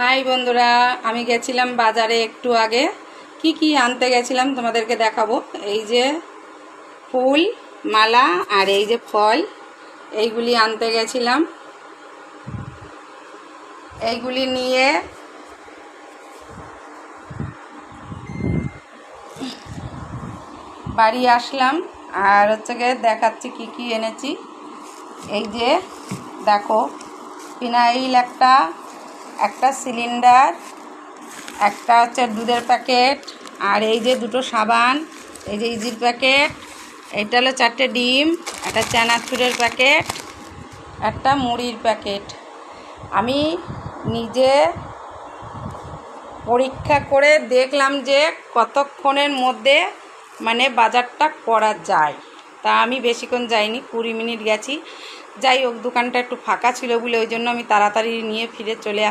High বন্ধুরা, আমি গেছিলাম বাজারে একটু আগে। কি আনতে গেছিলাম তোমাদেরকে দেখাবো। এই যে ফুল মালা আর এই যে ফল, এইগুলি আনতে গেছিলাম। এইগুলি নিয়ে বাড়ি আসলাম। আর হচ্ছে গিয়ে দেখাচ্ছি কি এনেছি। এই যে দেখো, ফিনাইল একটা সিলিন্ডার, একটা হচ্ছে দুধের প্যাকেট, আর এই যে দুটো সাবান, এই যে ইজির প্যাকেট, এটা হলো 4টে ডিম, একটা চানাচুরের প্যাকেট, একটা মুড়ির প্যাকেট। আমি নিজে পরীক্ষা করে দেখলাম যে কতক্ষণের মধ্যে বাজারটা করা যায়। তা আমি বেশিক্ষণ যাইনি, 20 মিনিট গেছি। যাই হোক, দোকানটা একটু ফাঁকা ছিল বলে ওই জন্য আমি তাড়াতাড়ি নিয়ে ফিরে চলে